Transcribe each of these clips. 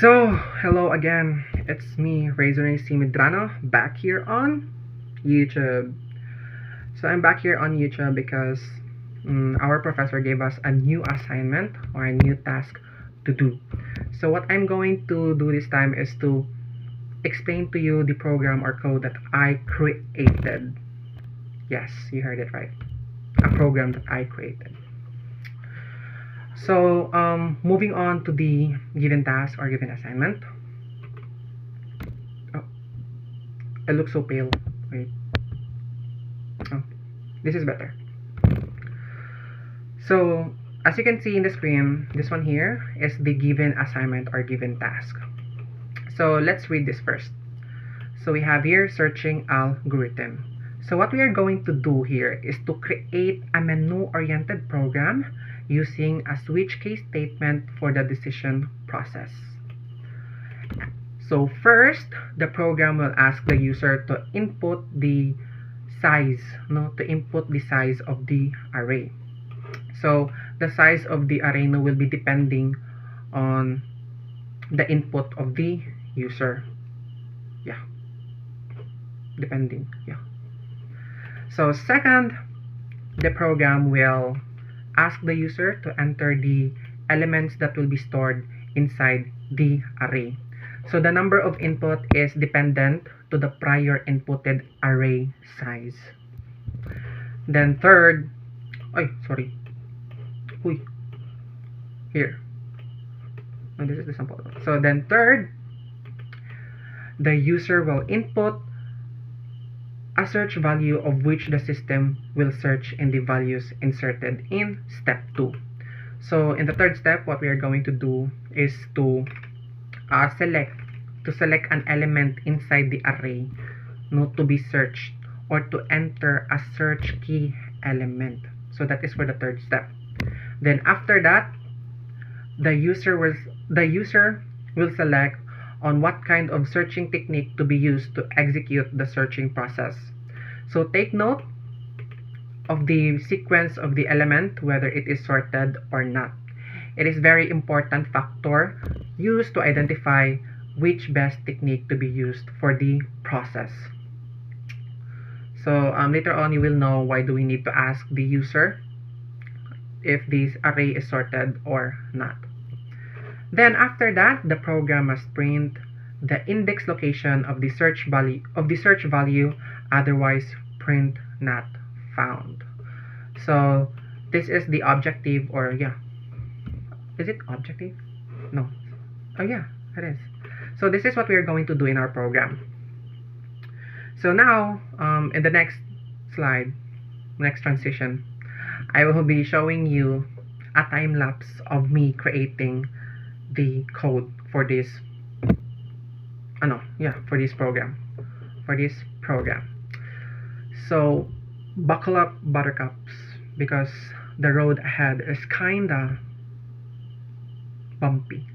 So, hello again. It's me, Razor C. Medrano, back here on YouTube. So, I'm back here on YouTube because our professor gave us a new assignment or a new task to do. So, what I'm going to do this time is to explain to you the program or code that I created. Yes, you heard it right. A program that I created. So, moving on to the given task or given assignment. Oh, I look so pale. Wait. Oh, this is better. So, as you can see in the screen, this one here is the given assignment or given task. So, let's read this first. So, we have here searching algorithm. So, what we are going to do here is to create a menu-oriented program using a switch case statement for the decision process. So first, the program will ask the user to input the size, to input the size of the array. So the size of the array will be depending on the input of the user. Yeah, depending. Yeah. So second, the program will ask the user to enter the elements that will be stored inside the array. So the number of input is dependent to the prior inputted array size. Then third, here. Oh, this is the sample. So then third, the user will input a search value of which the system will search in the values inserted in step 2. So in the third step, what we are going to do is to select an element inside the array to be searched or to enter a search key element. So that is for the third step. Then after that, the user will select on what kind of searching technique to be used to execute the searching process. So take note of the sequence of the element, whether it is sorted or not. It is very important factor used to identify which best technique to be used for the process. So later on you will know why do we need to ask the user if this array is sorted or not. Then after that, the program must print the index location of the search value, otherwise print not found. So this is the objective, or yeah, is it objective? No. Oh yeah, it is. So this is what we are going to do in our program. So now in the next slide, next transition, I will be showing you a time lapse of me creating the code for this for this program. So buckle up, buttercups, because the road ahead is kinda bumpy.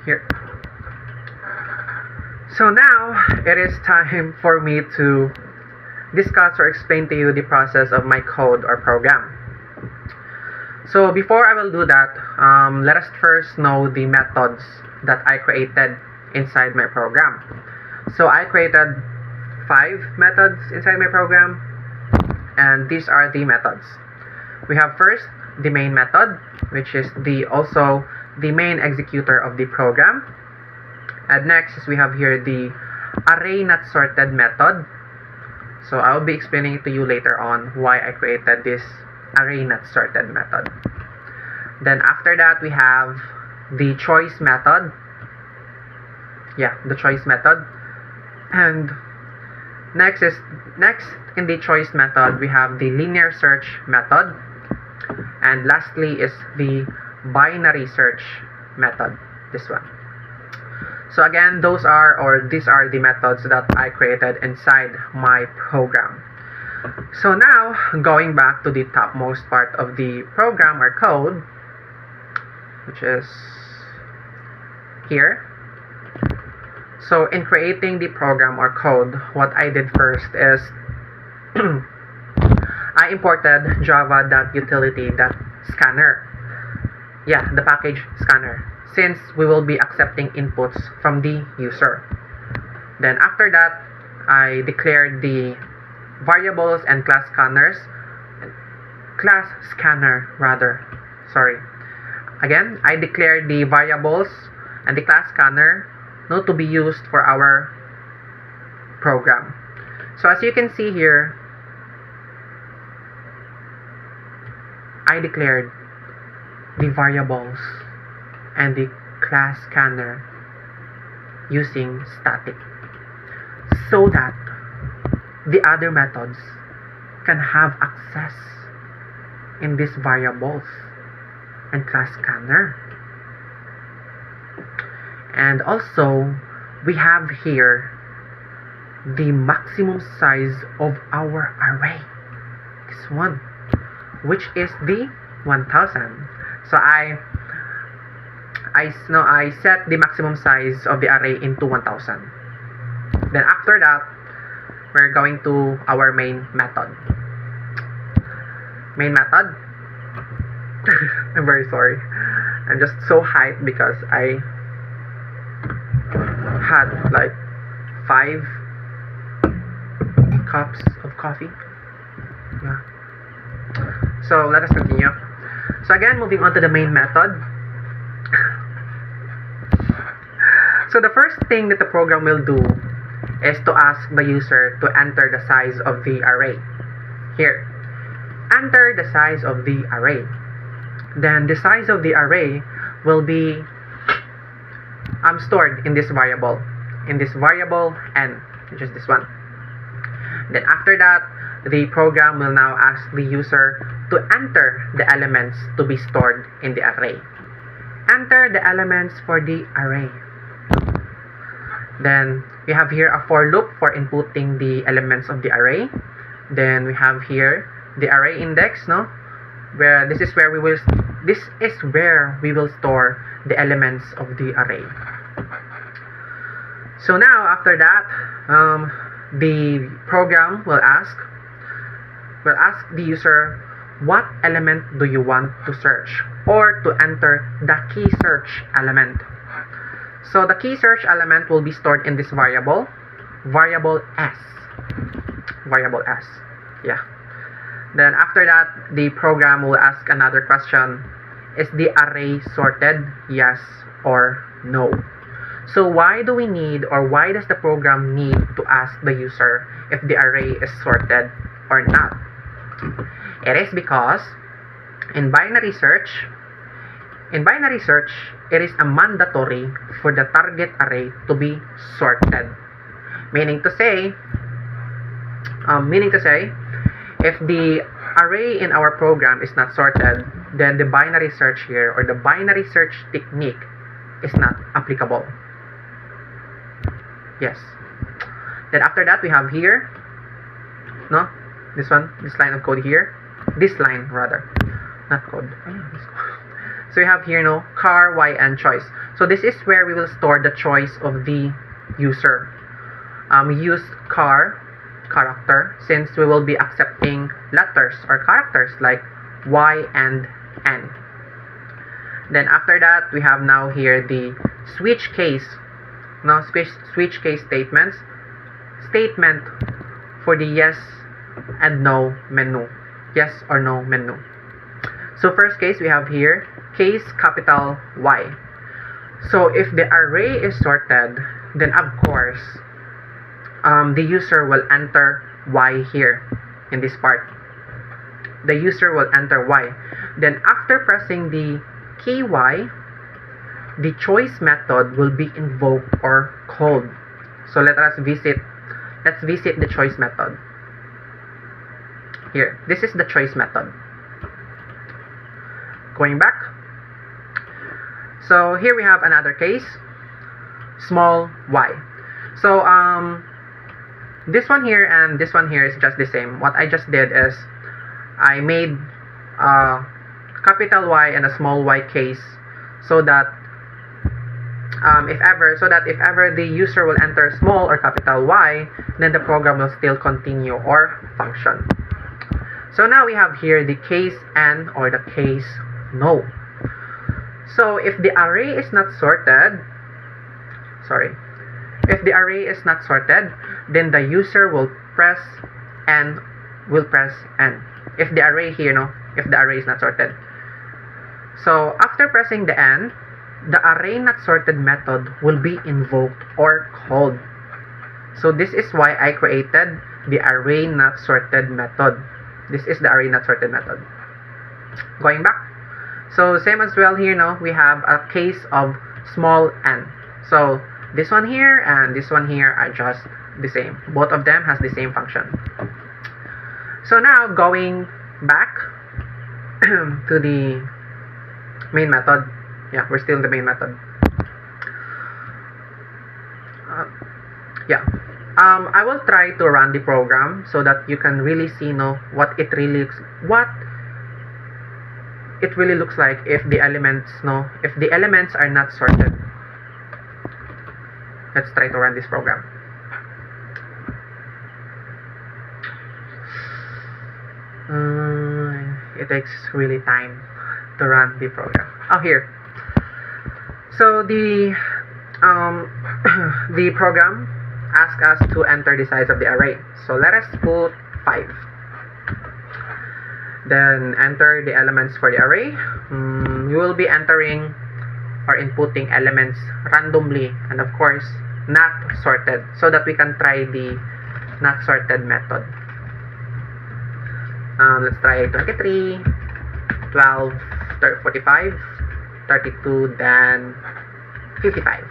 Here. So now it is time for me to discuss or explain to you the process of my code or program. So before I will do that, let us first know the methods that I created inside my program. So I created 5 methods inside my program, and these are the methods. We have first the main method, which is also the main executor of the program. And next we have here the array not sorted method. So I will be explaining it to you later on why I created this array not sorted method. Then after that we have the choice method. Yeah, the choice method. And next in the choice method we have the linear search method. And lastly is the binary search method, this one. So again, these are the methods that I created inside my program. So now, going back to the topmost part of the program or code, which is here. So in creating the program or code, what I did first is I imported java.utility.scanner. Yeah, the package scanner, since we will be accepting inputs from the user. Then after that, I declared the variables and class scanner rather. Sorry. Again, I declared the variables and the class scanner not to be used for our program. So as you can see here, I declared the variables and the class scanner using static, so that the other methods can have access in these variables and class scanner. And also we have here the maximum size of our array, this one, which is the 1000. So I set the maximum size of the array into 1000. Then after that, we're going to our main method. I'm very sorry. I'm just so hyped because I had like 5 cups of coffee. Yeah. So let us continue. So again, moving on to the main method. So the first thing that the program will do is to ask the user to enter the size of the array. Here, enter the size of the array. Then the size of the array will be stored in this variable n, which is this one. Then after that, the program will now ask the user to enter the elements to be stored in the array. Enter the elements for the array. Then we have here a for loop for inputting the elements of the array. Then we have here the array index, where this is where we will store the elements of the array. So now after that, the program will ask the user, what element do you want to search, or to enter the key search element. So the key search element will be stored in this variable s. Yeah. Then after that, the program will ask another question: is the array sorted, yes or no? So why does the program need to ask the user if the array is sorted or not? It is because in binary search, it is a mandatory for the target array to be sorted. Meaning to say, if the array in our program is not sorted, then the binary search here or the binary search technique is not applicable. Yes. Then after that, we have here, no, this line of code here, this line rather, not code. So we have here, no, car, and choice. So this is where we will store the choice of the user. We use car character since we will be accepting letters or characters like Y and N. Then after that, we have now here the switch case. Now switch case statement for the yes and no menu. Yes or no menu. So first case, we have here case capital Y. So if the array is sorted, then of course the user will enter Y here in this part. The user will enter Y. Then after pressing the key Y, the choice method will be invoked or called. So let's visit the choice method. Here, this is the choice method. Going back. So here we have another case, small y. So this one here and this one here is just the same. What I just did is I made a capital Y and a small y case so that if ever the user will enter small or capital Y, then the program will still continue or function. So now we have here the case N or the case no. So if the array is not sorted, then the user will press N. If the array here, if the array is not sorted. So after pressing the N, the array not sorted method will be invoked or called. So this is why I created the array not sorted method. This is the array not sorted method. Going back. So same as well here, we have a case of small n. So this one here and this one here are just the same. Both of them has the same function. So now going back to the main method. Yeah, we're still in the main method. I will try to run the program so that you can really see what it really looks like if the elements are not sorted. Let's try to run this program. It takes really time to run the program. Oh, here. So the program asks us to enter the size of the array. So let us put 5. Then enter the elements for the array. You will be entering or inputting elements randomly and of course not sorted so that we can try the not sorted method. Let's try 23, 12, 45, 32, then 55.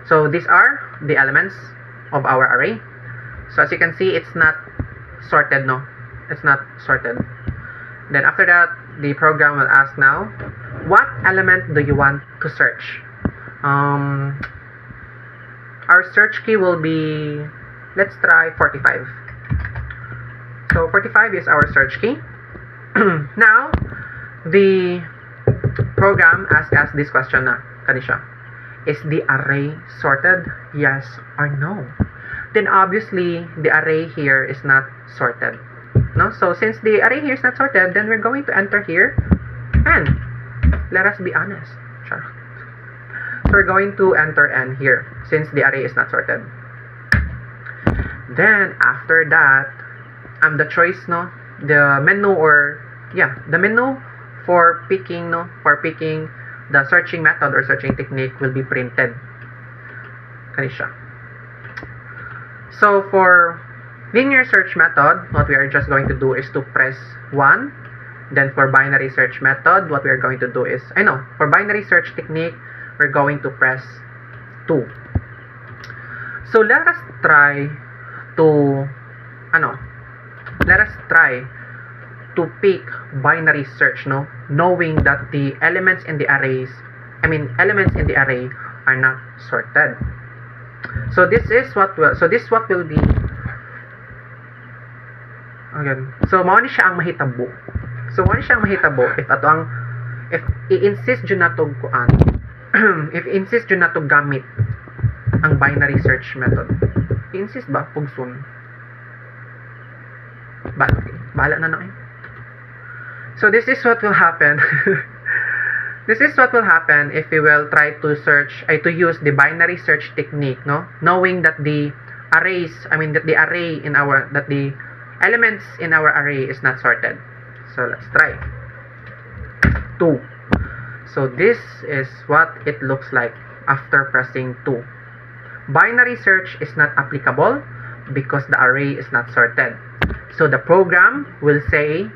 So these are the elements of our array. So as you can see, it's not sorted, it's not sorted. Then after that, the program will ask now, what element do you want to search? Our search key will be, let's try 45. So 45 is our search key. Now, the program asks us this question na, kanisha. Is the array sorted? Yes or no? Then obviously, the array here is not sorted. No? So since the array here is not sorted, then we're going to enter here n. Let us be honest. Sure. So we're going to enter n here since the array is not sorted. Then after that, the choice, the menu the menu for picking the searching method or searching technique will be printed. Kanisha. So for linear search method, what we are just going to do is to press 1. Then for binary search method, what we are going to do is, for binary search technique, we're going to press 2. So let us try to pick binary search, no, knowing that the elements in the array are not sorted. So this what will be again. So mao ni siya ang mahitabo. If i-insist jud nato kuan if insist jud nato gamit ang binary search method. I-insist ba pugson? Bahala na kayo. So this is what will happen. This is what will happen if we will try to to use the binary search technique, no? Knowing that the elements in our array is not sorted. So let's try. 2. So this is what it looks like after pressing 2. Binary search is not applicable because the array is not sorted. So the program will say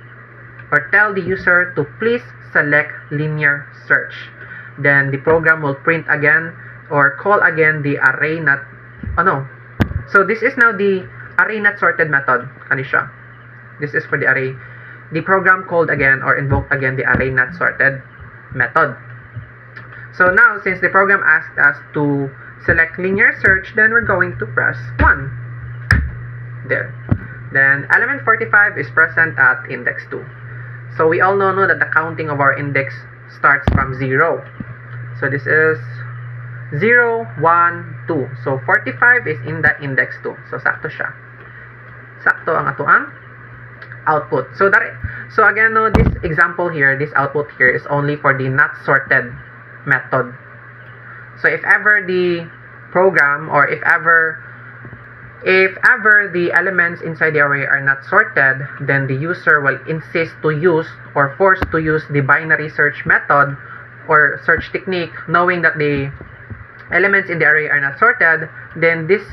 or tell the user to please select linear search. Then the program will print again or call again the array not So this is now the array not sorted method. Kanisha. This is for the array. The program called again or invoked again the array not sorted method. So now since the program asked us to select linear search, then we're going to press 1. There. Then element 45 is present at index 2. So we all know that the counting of our index starts from 0. So this is 0, 1, 2. So 45 is in the index 2. So sakto siya. Sakto ang atoang output. So again, no, this example here, this output here is only for the not sorted method. So if ever the program or if ever the elements inside the array are not sorted, then the user will insist to use or forced to use the binary search method or search technique, knowing that the elements in the array are not sorted. Then this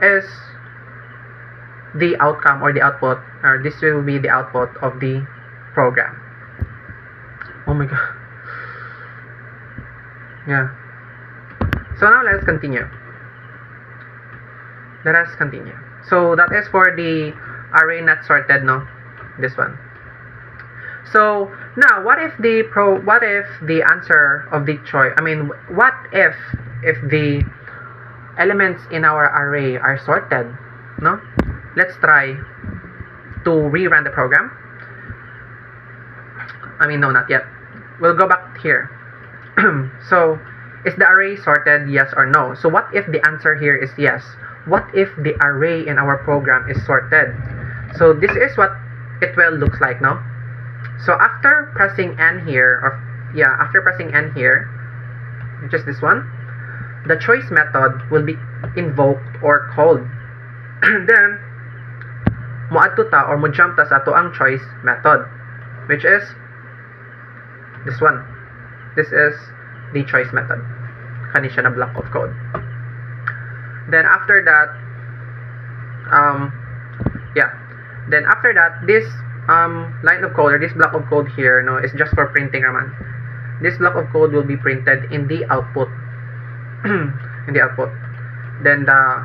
is the outcome or the output, or this will be the output of the program. Oh my god. Yeah. So now let's continue. Let us continue. So that is for the array not sorted, no? This one. So now what if the answer of the choice, what if the elements in our array are sorted, no? Let's try to rerun the program. No, not yet. We'll go back here. So is the array sorted, yes or no? So what if the answer here is yes? What if the array in our program is sorted? So this is what it will looks like now. So after pressing N here, which is this one, the choice method will be invoked or called. Then moadto ta or mo jump ta sa ato ang choice method, which is this one. This is the choice method. Kani siya na block of code. Then after that, this line of code or this block of code here, no, is just for printing naman. This block of code will be printed in the output. Then the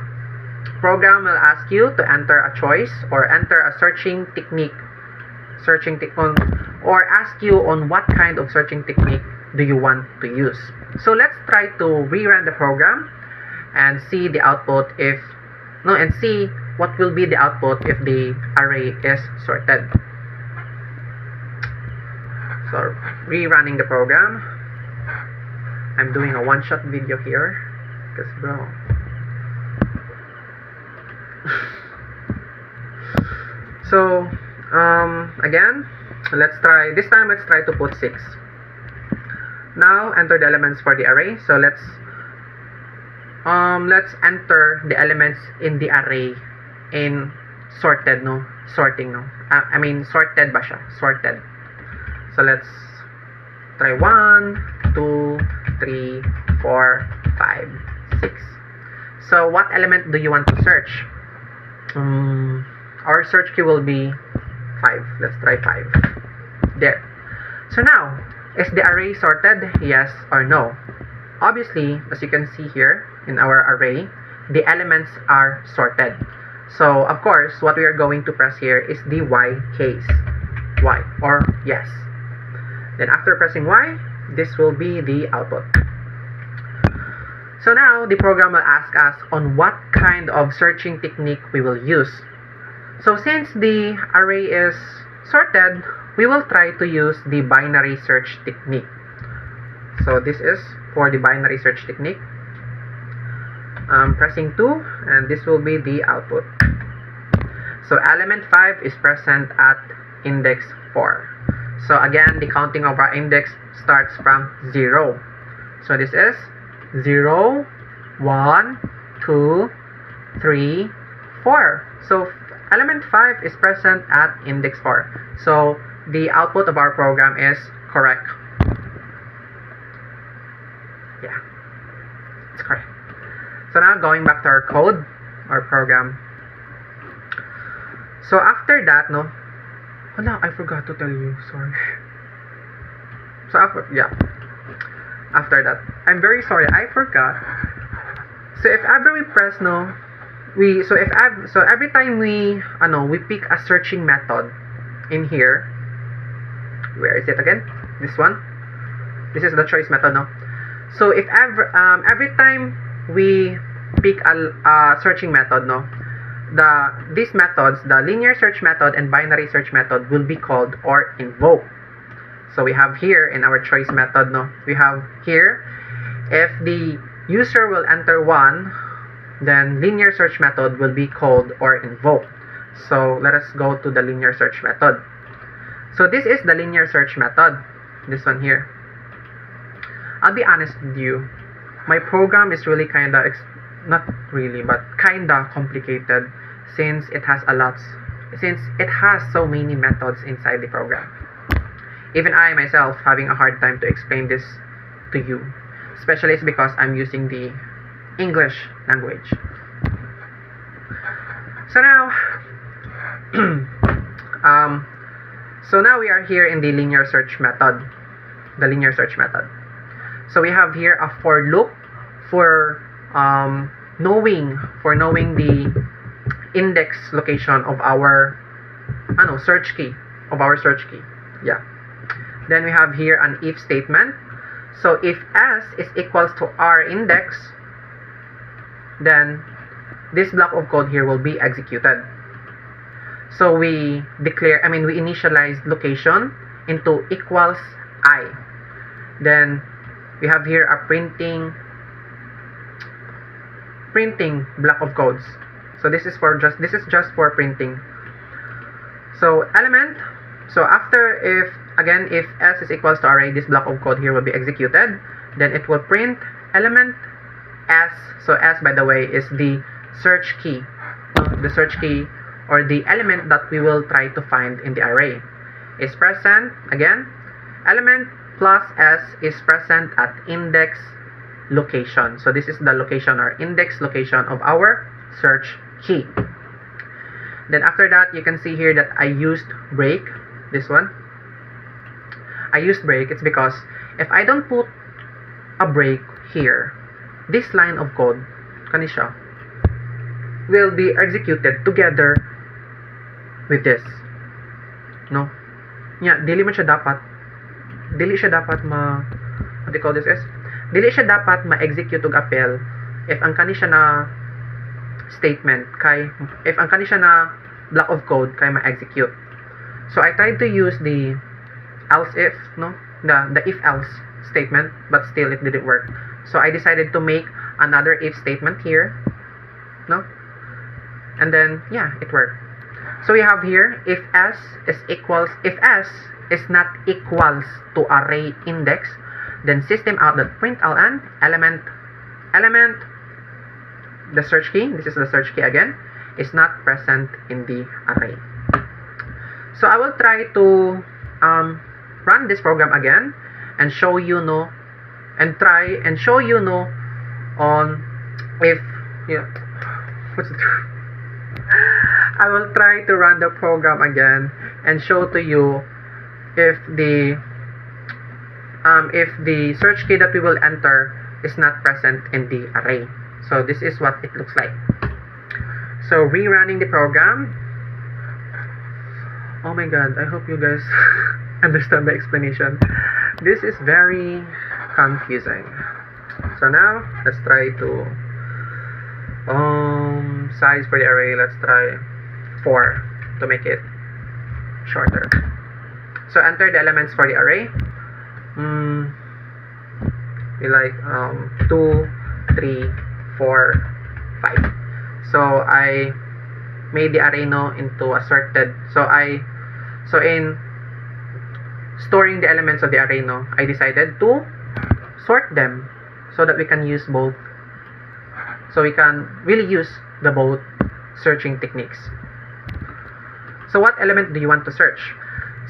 program will ask you to enter a choice or enter a searching technique, or ask you on what kind of searching technique do you want to use. So let's try to rerun the program and see the output and see what will be the output if the array is sorted. So rerunning the program. I'm doing a one-shot video here because So again, let's try to put 6. Now enter the elements for the array. So let's enter the elements in the array in sorted, no? Sorting, no? Sorted ba siya? Sorted. So let's try 1, 2, 3, 4, 5, 6. So what element do you want to search? Our search key will be 5. Let's try 5. There. So now, is the array sorted? Yes or no? Obviously, as you can see here in our array, the elements are sorted. So of course, what we are going to press here is the Y case. Y or yes. Then after pressing Y, this will be the output. So now the program will ask us on what kind of searching technique we will use. So since the array is sorted, we will try to use the binary search technique. So this is for the binary search technique. Pressing 2, and this will be the output. So element 5 is present at index 4. So again, the counting of our index starts from 0. So this is 0, 1, 2, 3, 4. So element 5 is present at index 4. So the output of our program is correct. Yeah, it's correct. So now going back to our code, our program. So after that, no, hala, I forgot to tell you, sorry. So after that, I'm very sorry, I forgot. So if ever we press no, so every time we pick a searching method in here, where is it again? This one. This is the choice method, no. So if ever every time we pick a searching method, no, these methods, the linear search method and binary search method, will be called or invoked. So we have here in our choice method, no, we have here, if the user will enter 1, then linear search method will be called or invoked. So let us go to the linear search method. So this is the linear search method, this one here. I'll be honest with you, my program is really not really, but kinda complicated, since it has so many methods inside the program. Even I myself having a hard time to explain this to you, especially it's because I'm using the English language. So now so now we are here in the linear search method. So we have here a for loop for knowing the index location of our search key. Yeah. Then we have here an if statement. So if s is equals to our index, then this block of code here will be executed. So we initialize location into equals I. Then we have here a printing block of codes. So this is just for printing. So element, so after if s is equals to array, this block of code here will be executed. Then it will print element s. So s, by the way, is the search key. The search key or the element that we will try to find in the array is present. Again, element plus s is present at index location. So this is the location or index location of our search key. Then after that, you can see here that I used break. This one, I used break. It's because if I don't put a break here, this line of code, kanisha, will be executed together with this. No? Yeah, dili siya dapat what do you call this is? Dili siya dapat ma-execute og appel if ang kanisya na statement if ang kanisya na block of code kay ma-execute. So I tried to use the else if, no? The if else statement, but still it didn't work. So I decided to make another if statement here, no? And then yeah, it worked. So we have here if s is not equals to array index, then system out dot println element the search key, this is the search key again, is not present in the array. So I will try to run this program again and show you on if I will try to run the program again and show to you if the search key that we will enter is not present in the array. So this is what it looks like. So rerunning the program. Oh my god, I hope you guys understand the explanation. This is very confusing. So now let's try to size for the array. Let's try 4 to make it shorter. So enter the elements for the array. Be like 2, 3, 4, 5. So I made the array no into a sorted. So in storing the elements of the array no, I decided to sort them so that we can use both. So we can really use the both searching techniques. So what element do you want to search?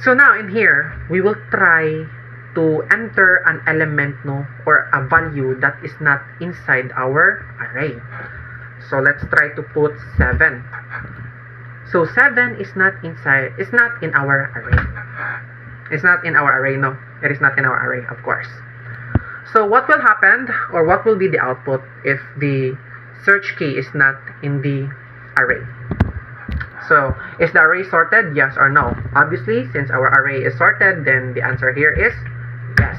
So now in here, we will try to enter an element no, or a value that is not inside our array. So let's try to put 7. So 7 is not inside, it's not in our array. It's not in our array, no. It is not in our array, of course. So what will happen, or what will be the output if the search key is not in the array? So, is the array sorted? Yes or no? Obviously, since our array is sorted, then the answer here is yes.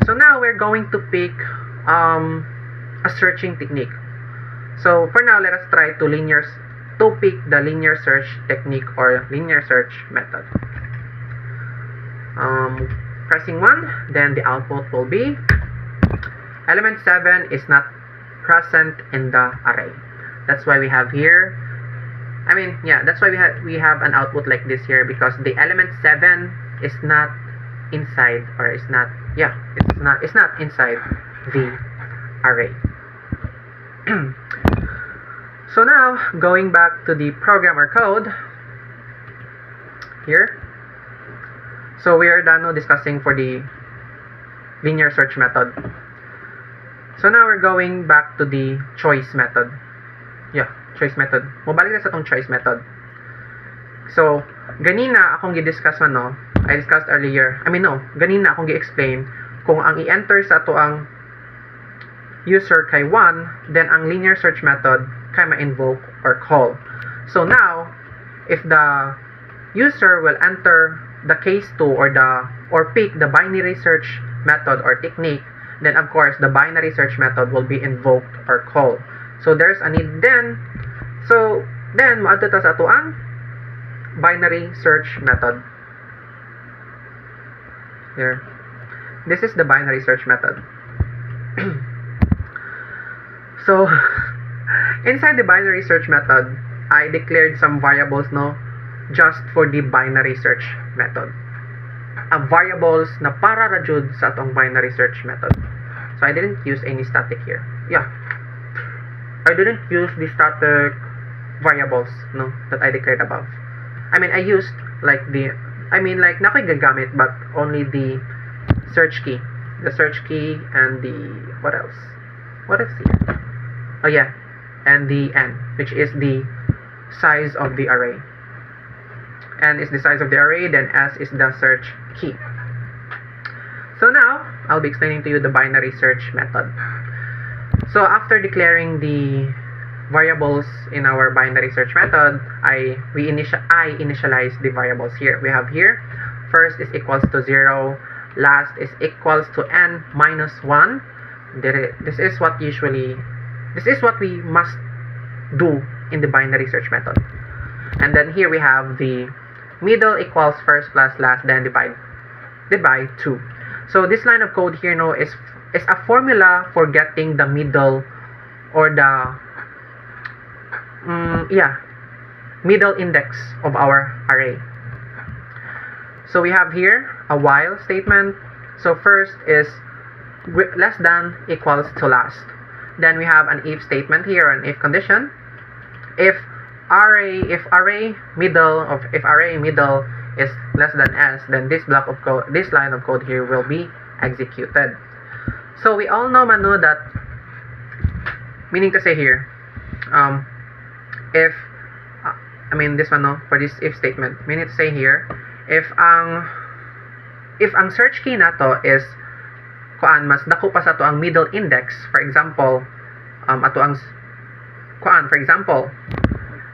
So now we're going to pick a searching technique. So for now, let us try to pick the linear search technique or linear search method. Pressing 1, then the output will be element 7 is not present in the array. That's why we have here, that's why we have an output like this here, because the element 7 is not inside, or it's not inside the array. So now, going back to the programmer code here. So we are done now discussing for the linear search method. So now we're going back to the choice method. Choice method. Mabalik na sa tong choice method. So, ganina akong gi-discuss man no. I discussed earlier. Ganina akong gi-explain kung ang i-enter sa ato ang user kay 1, then ang linear search method kay ma-invoke or call. So now, if the user will enter the case 2 or pick the binary search method or technique, then of course the binary search method will be invoked or called. So there's a need then. So then maadto ta sa ato ang binary search method. Here. This is the binary search method. So inside the binary search method, I declared some variables no, just for the binary search method. Variables na para ra jud sa atong binary search method. So I didn't use any static here. I didn't use the static variables no that I declared above. I used like nakoy gagamit, but only the search key. The search key and the what else here? And the n, which is the size of the array. N is the size of the array, then S is the search key. So now, I'll be explaining to you the binary search method. So after declaring the variables in our binary search method, I initialize the variables here. We have here, first is equals to 0, last is equals to n minus 1. This is what we must do in the binary search method. And then here we have the middle equals first plus last, then divide by 2. So this line of code here no is a formula for getting the middle, or the middle index of our array. So we have here a while statement. So first is less than equals to last. Then we have an if statement here, an if condition. If array middle is less than s, then this line of code here will be executed. So we all know that, meaning to say here, if this one no, for this if statement, meaning to say here, if ang search key nato is mas dako pa sa ato ang middle index, for example,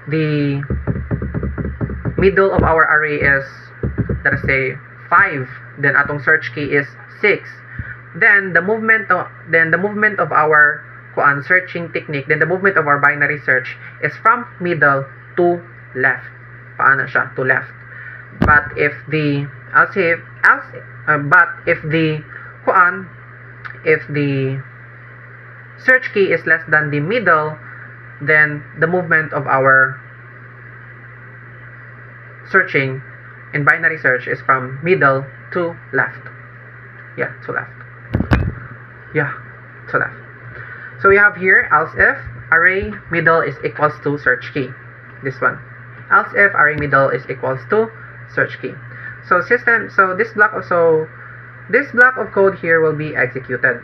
the middle of our array is, let us say, 5, then atong search key is 6, then the movement of our searching technique, then the movement of our binary search is from middle to left. Paano siya? To left. But if the search key is less than the middle, then the movement of our searching in binary search is from middle to left. Yeah, to left. Yeah, to left. So we have here else if array middle is equals to search key. This one. Else if array middle is equals to search key. So this block of code here will be executed.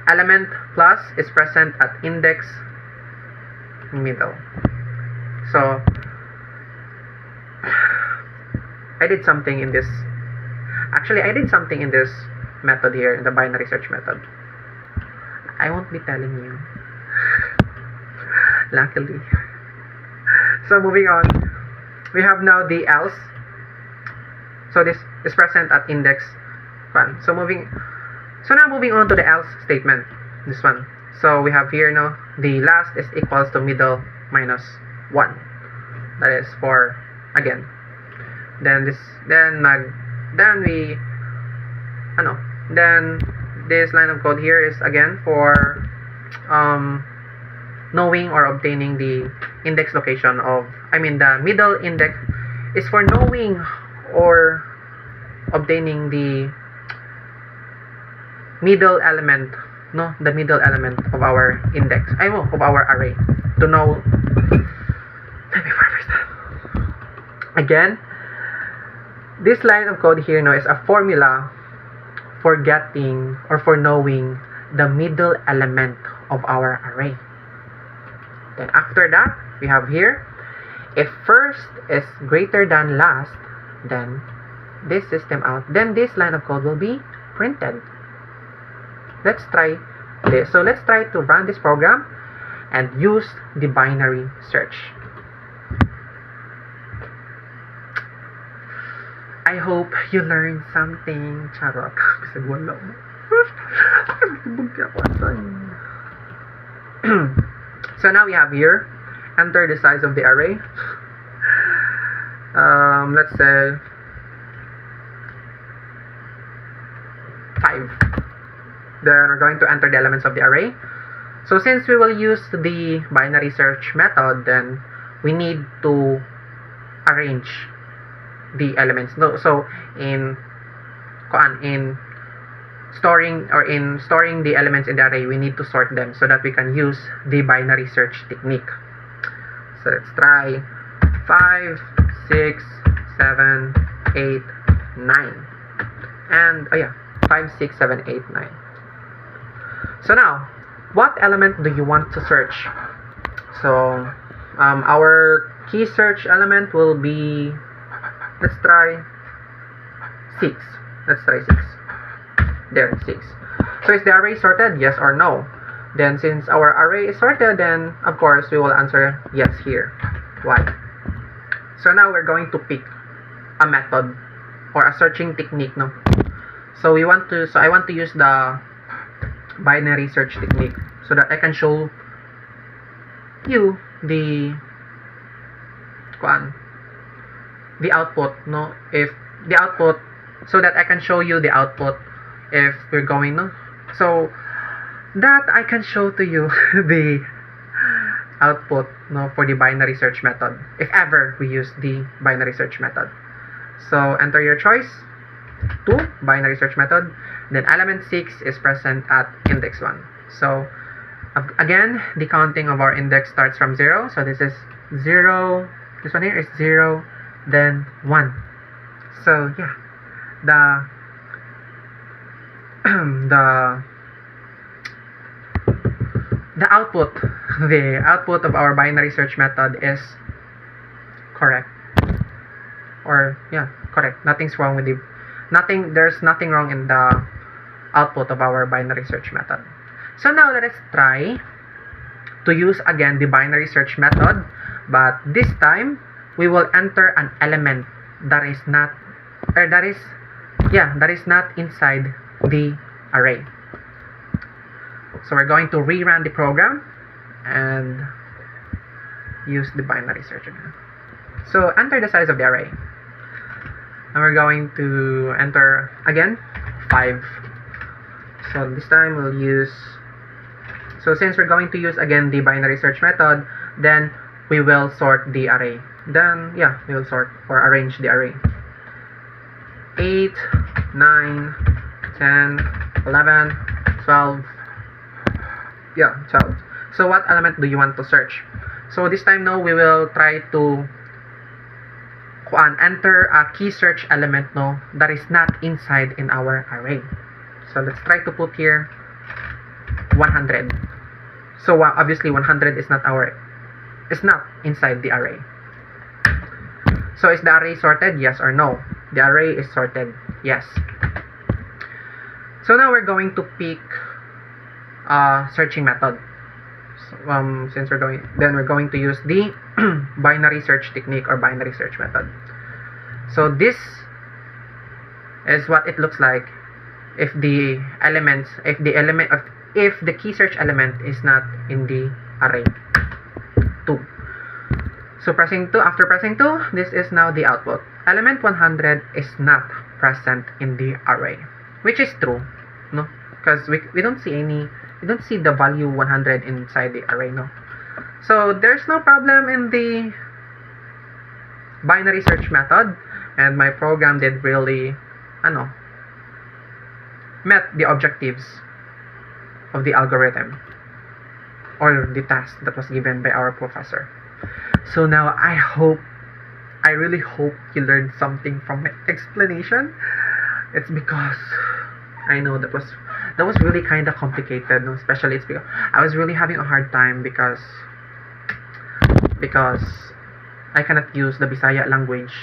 Element plus is present at index middle. So I did something in this method here, in the binary search method. I won't be telling you. Luckily. So moving on, we have now the else. So this is present at index 1. So now moving on to the else statement. This one. So we have here now the last is equals to middle minus 1. That is for again. Then this line of code here is again for knowing or obtaining the index location of, the middle index is for knowing or obtaining the middle element, the middle element of our index, of our array, to know. Let me understand. Again, this line of code here is a formula for getting or for knowing the middle element of our array. Then after that, we have here, if first is greater than last, then this system out, then this line of code will be printed. Let's try this. So let's try to run this program and use the binary search. I hope you learned something. Charot. Kasi wala mo. So now we have here, enter the size of the array. Let's say 5. Then we're going to enter the elements of the array. So since we will use the binary search method, then we need to arrange the elements. So in storing the elements in the array, we need to sort them so that we can use the binary search technique. So let's try 5, 6, 7, 8, 9. And 5, 6, 7, 8, 9. So now, what element do you want to search? So our key search element will be, let's try 6. Let's try 6. There, 6. So is the array sorted? Yes or no? Then since our array is sorted, then of course we will answer yes here. Why? So now we're going to pick a method or a searching technique, no? So I want to use the binary search technique so that I can show you the output, no? If the output, so that I can show you the output if we're going, no? So that I can show to you the output, no, for the binary search method if ever we use the binary search method. So enter your choice to binary search method, then element 6 is present at index 1. So again, the counting of our index starts from 0. So this is 0, this one here is 0, then 1. So yeah, the output of our binary search method is correct. Or yeah, correct. There's nothing wrong in the output of our binary search method. So now let us try to use again the binary search method, but this time we will enter an element that is not that is not inside the array. So we're going to rerun the program and use the binary search again. So enter the size of the array, and we're going to enter again 5. So this time we'll use, so since we're going to use again the binary search method, then we will sort the array. Then we will sort or arrange the array. 8, 9, 10, 11, 12. 12. So what element do you want to search? So this time now we will try to enter a key search element that is not inside in our array. So let's try to put here 100. So obviously 100 is not inside the array. So is the array sorted? Yes or no? The array is sorted. Yes. So now we're going to pick searching method. So, since we're going to use the binary search technique or binary search method. So this is what it looks like if the key search element is not in the array 2. So after pressing 2, this is now the output. Element 100 is not present in the array, which is true, no? Because we don't see the value 100 inside the array, no? So there's no problem in the binary search method, and my program did really, met the objectives of the algorithm or the task that was given by our professor. So now I really hope you learned something from my explanation. It's because I know that was really kind of complicated, no? Especially it's because I was really having a hard time because I cannot use the Bisaya language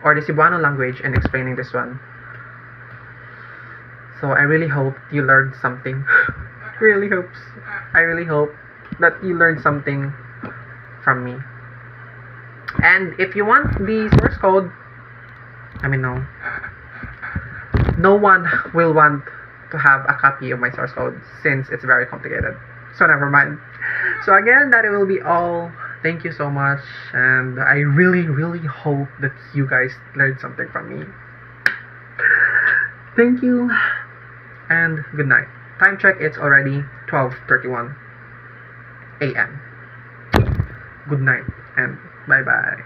or the Cebuano language in explaining this one. So I really hope you learned something. I really hope that you learned something from me. And if you want the source code, no one will want to have a copy of my source code since it's very complicated. So never mind. So again, that will be all. Thank you so much, and I really hope that you guys learned something from me. Thank you, and good night. Time check, it's already 12:31 a.m. Good night, and bye-bye.